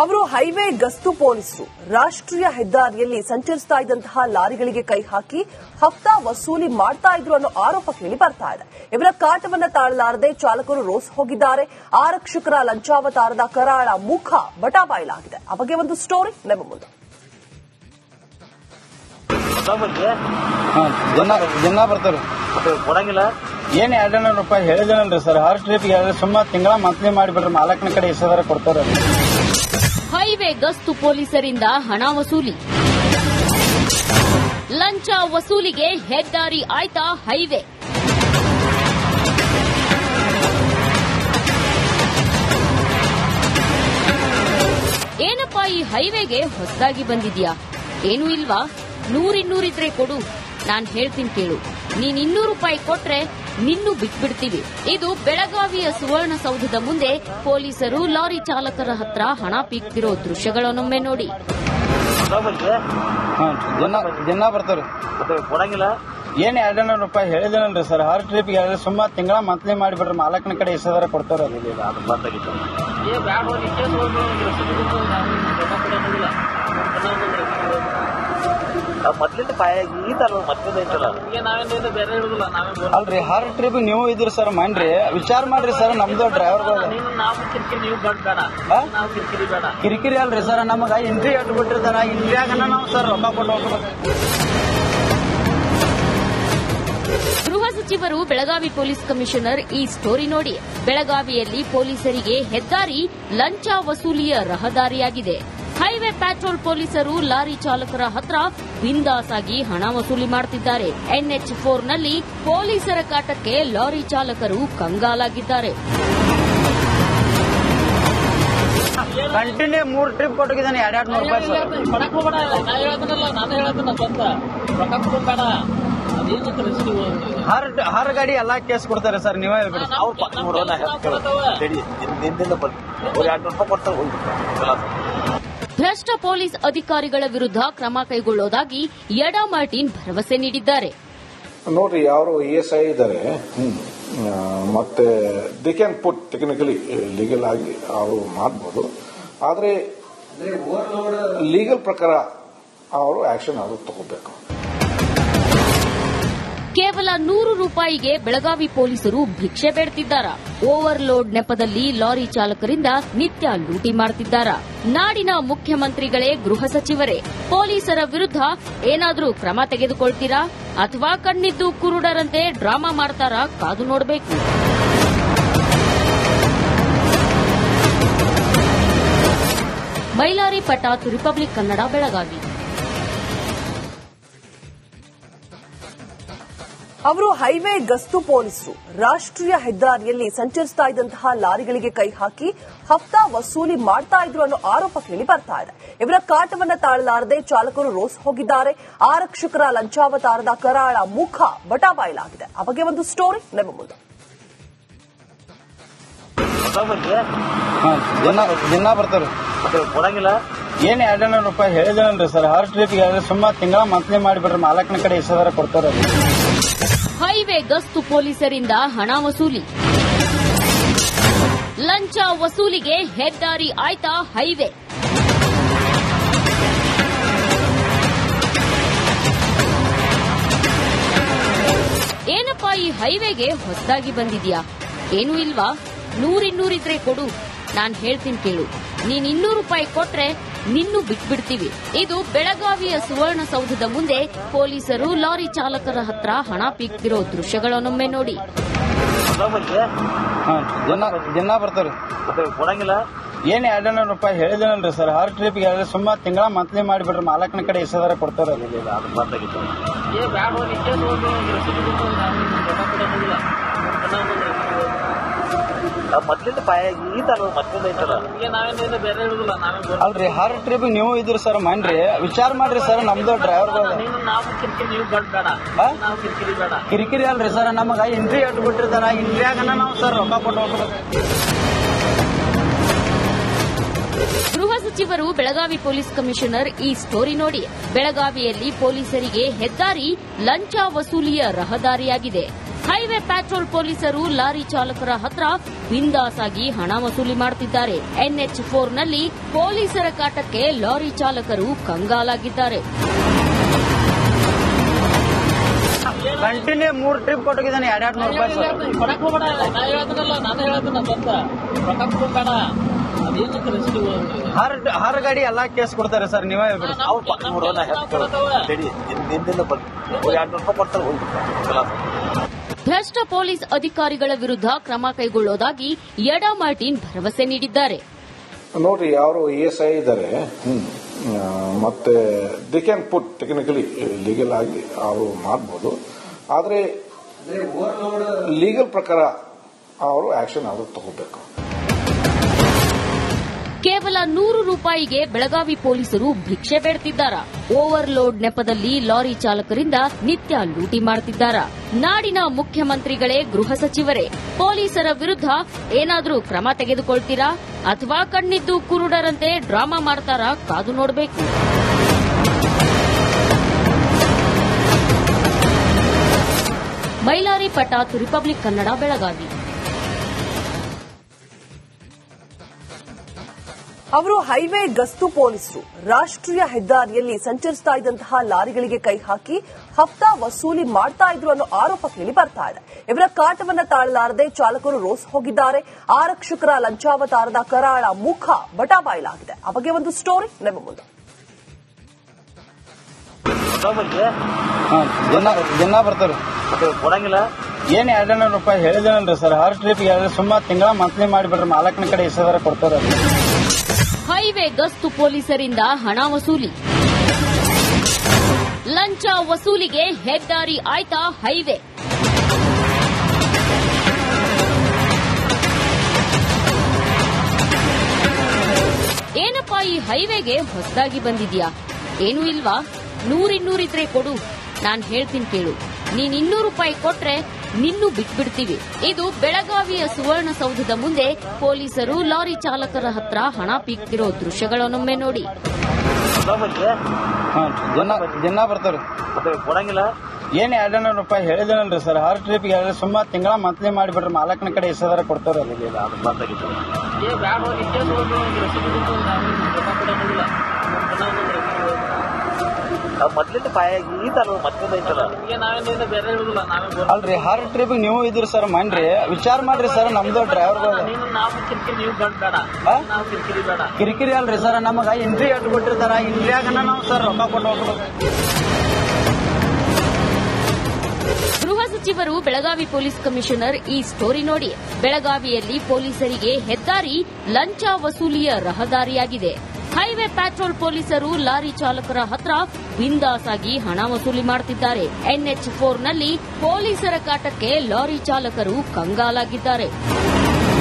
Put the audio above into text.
ಅವರು ಹೈವೇ ಗಸ್ತು ಪೊಲೀಸರು ರಾಷ್ಟ್ರೀಯ ಹೆದ್ದಾರಿಯಲ್ಲಿ ಸಂಚರಿಸ್ತಾ ಇದ್ದಂತಹ ಲಾರಿಗಳಿಗೆ ಕೈ ಹಾಕಿ ಹಫ್ತಾ ವಸೂಲಿ ಮಾಡ್ತಾ ಇದ್ರು ಅನ್ನೋ ಆರೋಪ ಕೇಳಿ ಬರ್ತಾ ಇದೆ. ಇವರ ಕಾಟವನ್ನ ತಾಳಲಾರದೆ ಚಾಲಕರು ರೋಸ್ ಹೋಗಿದ್ದಾರೆ. ಆರಕ್ಷಕರ ಲಂಚಾವತಾರದ ಕರಾಳ ಮುಖ ಬಟಾಬಯಲಾಗಿದೆ. ಆ ಬಗ್ಗೆ ಒಂದು ಸ್ಟೋರಿ ನಮ್ಮ ಮುಂದೆ. ಜನ ಬರ್ತಾರೆ ಕೊಡಂಗಿಲ್ಲ. ಏನ್ 200 ರೂಪಾಯಿ ಹೇಳಿದನಲ್ರಿ ಸರ್. 6 ಟ್ರಿಪ್ಗೆ ಸುಮ್ಮ ತಿಂಗಳ ಮಂತ್ಲಿ ಮಾಡಿಬಿಡ್ರಿ, ಮಾಲಕನ ಕಡೆ ಇಷ್ಟದಾರ ಕೊಡ್ತಾರ. ಹೈವೇ ಗಸ್ತು ಪೊಲೀಸರಿಂದ ಹಣ ವಸೂಲಿ, ಲಂಚ ವಸೂಲಿಗೆ ಹೆದ್ದಾರಿ ಆಯ್ತಾ ಹೈವೇ. ಏನಪ್ಪಾ ಈ ಹೈವೇಗೆ ಹೊಸದಾಗಿ ಬಂದಿದ್ಯಾ? ಏನೂ ಇಲ್ವಾ? 100-200 ಇದ್ರೆ ಕೊಡು, ನಾನ್ ಹೇಳ್ತೀನಿ ಕೇಳು. ನೀನ್ 200 ರೂಪಾಯಿ ಕೊಟ್ರೆ ನಿನ್ನೂ ಬಿಟ್ಬಿಡ್ತೀವಿ. ಇದು ಬೆಳಗಾವಿಯ ಸುವರ್ಣಸೌಧದ ಮುಂದೆ ಪೊಲೀಸರು ಲಾರಿ ಚಾಲಕರ ಹತ್ರ ಹಣ ಪೀಕ್ತಿರೋ ದೃಶ್ಯಗಳನ್ನೊಮ್ಮೆ ನೋಡಿ. ಜನ ಬರ್ತಾರೆ ಕೊಡಂಗಿಲ್ಲ. ಏನ್ 200 ರೂಪಾಯಿ ಹೇಳಿದನಲ್ರಿ ಸರ್. 6 ಟ್ರಿಪ್ಗೆ ಸುಮ್ಮ ತಿಂಗಳ ಮಂತ್ಲಿ ಮಾಡಿಬಿಡ್ರಿ, ಮಾಲಕನ ಕಡೆ ಇಷ್ಟದಾರ ಕೊಡ್ತಾರ. ಅಲ್ರಿ 6 ಟ್ರಿಪ್ ನೀವು ಇದ್ರಿ ಸರ್. ಮಾಡ್ರಿ, ವಿಚಾರ ಮಾಡ್ರಿ ಸರ್. ನಮ್ದು ಡ್ರೈವರ್ಗಳು ಕಿರಿಕಿರಿ ಅಲ್ರಿ ಸರ್. ನಮಗ ಎಂಟ್ರಿ ಅಟ್ಟು ಬಿಟ್ಟಿರ್ತಾರ. ಇಂಟ್ರಿಯಾಗ ನಾವು ಸರ್ ರೊಕ್ಕ ಕೊಟ್ಟು ಹೋಗ್ಬೇಕು. ಗೃಹ ಸಚಿವರು ಬೆಳಗಾವಿ ಪೊಲೀಸ್ ಕಮಿಷನರ್ ಈ ಸ್ಟೋರಿ ನೋಡಿ. ಬೆಳಗಾವಿಯಲ್ಲಿ ಪೊಲೀಸರಿಗೆ ಹೆದ್ದಾರಿ ಲಂಚ ವಸೂಲಿಯ ರಹದಾರಿಯಾಗಿದೆ. ಹೈವೇ ಪ್ಯಾಟ್ರೋಲ್ ಪೊಲೀಸರು ಲಾರಿ ಚಾಲಕರ ಹತ್ರ ಬಿಂದಾಸ್ ಆಗಿ ಹಣ ವಸೂಲಿ ಮಾಡುತ್ತಿದ್ದಾರೆ. NH4ನಲ್ಲಿ ಪೊಲೀಸರ ಕಾಟಕ್ಕೆ ಲಾರಿ ಚಾಲಕರು ಕಂಗಾಲಾಗಿದ್ದಾರೆ. ಕಂಟಿನ್ಯೂ 3 ಟ್ರಿಪ್ ಕೊಟ್ಟಿದ್ದಾನೆ 200 ರೂಪಾಯಿ ಸರ್. ಹರ್ ಗಾಡಿ ಎಲ್ಲಾ ಕೇಸ್ ಕೊಡ್ತಾರೆ ಸರ್. ನೀವೇ ಹೇಳ್ಬಿಡಿ. ಭ್ರಷ್ಟ ಪೊಲೀಸ್ ಅಧಿಕಾರಿಗಳ ವಿರುದ್ಧ ಕ್ರಮ ಕೈಗೊಳ್ಳೋದಾಗಿ ಯಡಾ ಮಾರ್ಟಿನ್ ಭರವಸೆ ನೀಡಿದ್ದಾರೆ. ನೋಡ್ರಿ, ಯಾರು ESI ಇದ್ದಾರೆ, ಮತ್ತೆ they can put technically legal ಆಗಿ ಅವರು ಮಾಡಬಹುದು. ಆದರೆ ಲೀಗಲ್ ಪ್ರಕಾರ ಅವರು ಆಕ್ಷನ್ ಅವರು ತಗೋಬೇಕು. ಕೇವಲ 100 ರೂಪಾಯಿಗೆ ಬೆಳಗಾವಿ ಪೊಲೀಸರು ಭಿಕ್ಷೆ ಬೇಡ್ತಿದ್ದಾರಾ? ಓವರ್ಲೋಡ್ ನೆಪದಲ್ಲಿ ಲಾರಿ ಚಾಲಕರಿಂದ ನಿತ್ಯ ಲೂಟಿ ಮಾಡುತ್ತಿದ್ದಾರಾ? ನಾಡಿನ ಮುಖ್ಯಮಂತ್ರಿಗಳೇ ಗೃಹ ಸಚಿವರೇ, ಪೊಲೀಸರ ವಿರುದ್ಧ ಏನಾದರೂ ಕ್ರಮ ತೆಗೆದುಕೊಳ್ತೀರಾ ಅಥವಾ ಕಣ್ಣಿದ್ದು ಕುರುಡರಂತೆ ಡ್ರಾಮಾ ಮಾಡ್ತಾರಾ? ಕಾದು ನೋಡಬೇಕು. ಮೈಲಾರಿ ಪಟಾತ್, ರಿಪಬ್ಲಿಕ್ ಕನ್ನಡ, ಬೆಳಗಾವಿ. ಅವರು ಹೈವೇ ಗಸ್ತು ಪೊಲೀಸರು ರಾಷ್ಟ್ರೀಯ ಹೆದ್ದಾರಿಯಲ್ಲಿ ಸಂಚರಿಸ್ತಾ ಇದ್ದಂತಹ ಲಾರಿಗಳಿಗೆ ಕೈ ಹಾಕಿ ಹಫ್ತಾ ವಸೂಲಿ ಮಾಡ್ತಾ ಇದ್ರು ಅನ್ನೋ ಆರೋಪ ಕೇಳಿ ಬರ್ತಾ ಇದೆ. ಇವರ ಕಾಟವನ್ನ ತಾಳಲಾರದೆ ಚಾಲಕರು ರೋಸ್ ಹೋಗಿದ್ದಾರೆ. ಆರಕ್ಷಕರ ಲಂಚಾವತಾರದ ಕರಾಳ ಮುಖ ಬಟಾಬಯಲಾಗಿದೆ. ಆ ಬಗ್ಗೆ ಒಂದು ಸ್ಟೋರಿ ನಮ್ಮ ಮುಂದೆ. ಜನ ಬರ್ತಾರೆ ಕೊಡಂಗಿಲ್ಲ. ಏನ್ 200 ರೂಪಾಯಿ ಹೇಳಿದನಲ್ರಿ ಸರ್. 6 ಟ್ರಿಪ್ಗೆ ಸುಮ್ಮ ತಿಂಗಳ ಮಂತ್ಲಿ ಮಾಡಿಬಿಡ್ರಿ, ಮಾಲಕನ ಕಡೆ ಇಷ್ಟದಾರ ಕೊಡ್ತಾರ. ಹೈವೇ ಗಸ್ತು ಪೊಲೀಸರಿಂದ ಹಣ ವಸೂಲಿ, ಲಂಚ ವಸೂಲಿಗೆ ಹೆದ್ದಾರಿ ಆಯ್ತಾ ಹೈವೇ. ಏನಪ್ಪಾ ಈ ಹೈವೇಗೆ ಹೊಸದಾಗಿ ಬಂದಿದ್ಯಾ? ಏನೂ ಇಲ್ವಾ? 100-200 ಇದ್ರೆ ಕೊಡು, ನಾನ್ ಹೇಳ್ತೀನಿ ಕೇಳು. ನೀನ್ 200 ರೂಪಾಯಿ ಕೊಟ್ರೆ ನಿನ್ನೂ ಬಿಟ್ಬಿಡ್ತೀವಿ. ಇದು ಬೆಳಗಾವಿಯ ಸುವರ್ಣಸೌಧದ ಮುಂದೆ ಪೊಲೀಸರು ಲಾರಿ ಚಾಲಕರ ಹತ್ರ ಹಣ ಪೀಕ್ತಿರೋ ದೃಶ್ಯಗಳನ್ನೊಮ್ಮೆ ನೋಡಿ. ಜನ ಬರ್ತಾರೆ ಕೊಡಂಗಿಲ್ಲ. ಏನ್ 200 ರೂಪಾಯಿ ಹೇಳಿದನಲ್ರಿ ಸರ್. 6 ಟ್ರಿಪ್ಗೆ ಸುಮ್ಮ ತಿಂಗಳ ಮಂತ್ಲಿ ಮಾಡಿಬಿಡ್ರಿ, ಮಾಲಕನ ಕಡೆ ಇಷ್ಟದಾರ ಕೊಡ್ತಾರ. ಅಲ್ರಿ 6 ಟ್ರಿಪ್ ನೀವು ಇದ್ರಿ ಸರ್. ಮಾಡ್ರಿ, ವಿಚಾರ ಮಾಡ್ರಿ ಸರ್. ನಮ್ದು ಡ್ರೈವರ್ಗಳು ಕಿರಿಕಿರಿ ಅಲ್ರಿ ಸರ್. ನಮಗ ಎಂಟ್ರಿ ಅಟ್ಟು ಬಿಟ್ಟಿರ್ತಾರ. ಇಂಟ್ರಿಯಾಗ ನಾವು ಸರ್ ರೊಕ್ಕ ಕೊಟ್ಟು ಹೋಗ್ಬೇಕು. ಗೃಹ ಸಚಿವರು ಬೆಳಗಾವಿ ಪೊಲೀಸ್ ಕಮಿಷನರ್ ಈ ಸ್ಟೋರಿ ನೋಡಿ. ಬೆಳಗಾವಿಯಲ್ಲಿ ಪೊಲೀಸರಿಗೆ ಹೆದ್ದಾರಿ ಲಂಚ ವಸೂಲಿಯ ರಹದಾರಿಯಾಗಿದೆ. ಹೈವೇ ಪ್ಯಾಟ್ರೋಲ್ ಪೊಲೀಸರು ಲಾರಿ ಚಾಲಕರ ಹತ್ರ ಬಿಂದಾಸ್ ಆಗಿ ಹಣ ವಸೂಲಿ ಮಾಡುತ್ತಿದ್ದಾರೆ. NH4 ನಲ್ಲಿ ಪೊಲೀಸರ ಕಾಟಕ್ಕೆ ಲಾರಿ ಚಾಲಕರು ಕಂಗಾಲಾಗಿದ್ದಾರೆ. ಕಂಟಿನ್ಯೂ 3 ಟ್ರಿಪ್ ಕೊಟ್ಟಿದ್ದಾನೆ 200 ರೂಪಾಯಿ ಹರ್ ಗಾಡಿ ಎಲ್ಲಾ ಕೇಸ್ ಕೊಡ್ತಾರೆ ಸರ್. ನೀವೇ ಹೇಳ್ಬಿಡಿ. ಭ್ರಷ್ಟ ಪೊಲೀಸ್ ಅಧಿಕಾರಿಗಳ ವಿರುದ್ಧ ಕ್ರಮ ಕೈಗೊಳ್ಳೋದಾಗಿ ಯಡಾ ಮಾರ್ಟಿನ್ ಭರವಸೆ ನೀಡಿದ್ದಾರೆ. ನೋಡ್ರಿ, ಯಾರು ESI ಇದ್ದಾರೆ ಮತ್ತೆ the can put technically legal ಆಗಿ ಅವರು ಮಾಡಬಹುದು. ಆದರೆ ಲೀಗಲ್ ಪ್ರಕಾರ ಅವರು ಆಕ್ಷನ್ ಅವರು ತಗೋಬೇಕು. ಕೇವಲ 100 ರೂಪಾಯಿಗೆ ಬೆಳಗಾವಿ ಪೊಲೀಸರು ಭಿಕ್ಷೆ ಬೇಡ್ತಿದ್ದಾರಾ? ಓವರ್ಲೋಡ್ ನೆಪದಲ್ಲಿ ಲಾರಿ ಚಾಲಕರಿಂದ ನಿತ್ಯ ಲೂಟಿ ಮಾಡುತ್ತಿದ್ದಾರಾ? ನಾಡಿನ ಮುಖ್ಯಮಂತ್ರಿಗಳೇ, ಗೃಹ ಸಚಿವರೇ, ಪೊಲೀಸರ ವಿರುದ್ಧ ಏನಾದರೂ ಕ್ರಮ ತೆಗೆದುಕೊಳ್ತೀರಾ ಅಥವಾ ಕಣ್ಣಿದ್ದು ಕುರುಡರಂತೆ ಡ್ರಾಮಾ ಮಾಡ್ತಾರಾ? ಕಾದು ನೋಡಬೇಕು. ಮೈಲಾರಿ ಪಟಾತ್, ರಿಪಬ್ಲಿಕ್ ಕನ್ನಡ, ಬೆಳಗಾವಿ. ಅವರು ಹೈವೇ ಗಸ್ತು ಪೊಲೀಸರು ರಾಷ್ಟ್ರೀಯ ಹೆದ್ದಾರಿಯಲ್ಲಿ ಸಂಚರಿಸ್ತಾ ಇದ್ದಂತಹ ಲಾರಿಗಳಿಗೆ ಕೈ ಹಾಕಿ ಹಫ್ತಾ ವಸೂಲಿ ಮಾಡ್ತಾ ಇದ್ರು ಅನ್ನೋ ಆರೋಪ ಕೇಳಿ ಬರ್ತಾ ಇದೆ. ಇವರ ಕಾಟವನ್ನ ತಾಳಲಾರದೆ ಚಾಲಕರು ರೋಸ್ ಹೋಗಿದ್ದಾರೆ. ಆರಕ್ಷಕರ ಲಂಚಾವತಾರದ ಕರಾಳ ಮುಖ ಬಟಾಬಾಯಿಲಾಗಿದೆ. ಆ ಬಗ್ಗೆ ಒಂದು ಸ್ಟೋರಿ ನಮ್ಮ ಮುಂದೆ. ಜನ ಬರ್ತಾರೆ ಕೊಡಂಗಿಲ್ಲ. ಏನ್ 200 ರೂಪಾಯಿ ಹೇಳಿದೇನಲ್ರಿ ಸರ್. ಹರ್ ಟ್ರಿಪ್ ಸುಮ್ಮ ತಿಂಗಳ ಮಂತ್ಲಿ ಮಾಡಿಬಿಡ್ರಿ. ಮಾಲಕನ ಕಡೆ ಇಷ್ಟದಾರ ಕೊಡ್ತಾರ. ಹೈವೇ ಗಸ್ತು ಪೊಲೀಸರಿಂದ ಹಣ ವಸೂಲಿ. ಲಂಚ ವಸೂಲಿಗೆ ಹೆದ್ದಾರಿ ಆಯ್ತಾ ಹೈವೇ? ಏನಪ್ಪಾ ಈ ಹೈವೇಗೆ ಹೊಸದಾಗಿ ಬಂದಿದ್ಯಾ? ಏನೂ ಇಲ್ವಾ? 100-200 ಇದ್ರೆ ಕೊಡು, ನಾನ್ ಹೇಳ್ತೀನಿ ಕೇಳು. ನೀನ್ 200 ರೂಪಾಯಿ ಕೊಟ್ರೆ ನಿನ್ನೂ ಬಿಟ್ಬಿಡ್ತೀವಿ. ಇದು ಬೆಳಗಾವಿಯ ಸುವರ್ಣಸೌಧದ ಮುಂದೆ ಪೊಲೀಸರು ಲಾರಿ ಚಾಲಕರ ಹತ್ರ ಹಣ ಪೀಕ್ತಿರೋ ದೃಶ್ಯಗಳನ್ನೊಮ್ಮೆ ನೋಡಿ. ಜನ ಬರ್ತಾರೆ ಕೊಡಂಗಿಲ್ಲ. ಏನ್ 200 ರೂಪಾಯಿ ಹೇಳಿದೇನಲ್ರಿ ಸರ್. ಹರ್ ಟ್ರಿಪ್ ಸುಮ್ಮ ತಿಂಗಳ ಮಂತ್ಲಿ ಮಾಡಿಬಿಡ್ರಿ. ಮಾಲಕನ ಕಡೆ ಇಷ್ಟದಾರ ಕೊಡ್ತಾರ. ಮೊದ್ಲಿಂದ ಅಲ್ರಿ, ಹರ್ ಟ್ರಿಪ್ ನೀವು ಇದ್ರಿ ಸರ್. ಮನ್ರಿ ವಿಚಾರ ಮಾಡ್ರಿ ಸರ್. ನಮ್ದು ಡ್ರೈವರ್ಗಳು ಕಿರಿಕಿರಿ ಅಲ್ರಿ ಸರ್. ನಮಗ ಎಂಟ್ರಿ ಅಟ್ಟು ಕೊಟ್ಟಿರ್ತಾರ. ಇಂಟ್ರಿಯಾಗ ನಾವು ಸರ್ ರೊಕ್ಕ ಕೊಟ್ಟು ಹೋಗ್ಬೇಕು. ಗೃಹ ಸಚಿವರು ಬೆಳಗಾವಿ ಪೊಲೀಸ್ ಕಮಿಷನರ್ ಈ ಸ್ಟೋರಿ ನೋಡಿ. ಬೆಳಗಾವಿಯಲ್ಲಿ ಪೊಲೀಸರಿಗೆ ಹೆದ್ದಾರಿ ಲಂಚ ವಸೂಲಿಯ ರಹದಾರಿಯಾಗಿದೆ. ಹೈವೇ ಪ್ಯಾಟ್ರೋಲ್ ಪೊಲೀಸರು ಲಾರಿ ಚಾಲಕರ ಹತ್ರ ಬಿಂದಾಸ್ ಆಗಿ ಹಣ ವಸೂಲಿ ಮಾಡುತ್ತಿದ್ದಾರೆ. NH4 ನಲ್ಲಿ ಪೊಲೀಸರ ಕಾಟಕ್ಕೆ ಲಾರಿ ಚಾಲಕರು ಕಂಗಾಲಾಗಿದ್ದಾರೆ.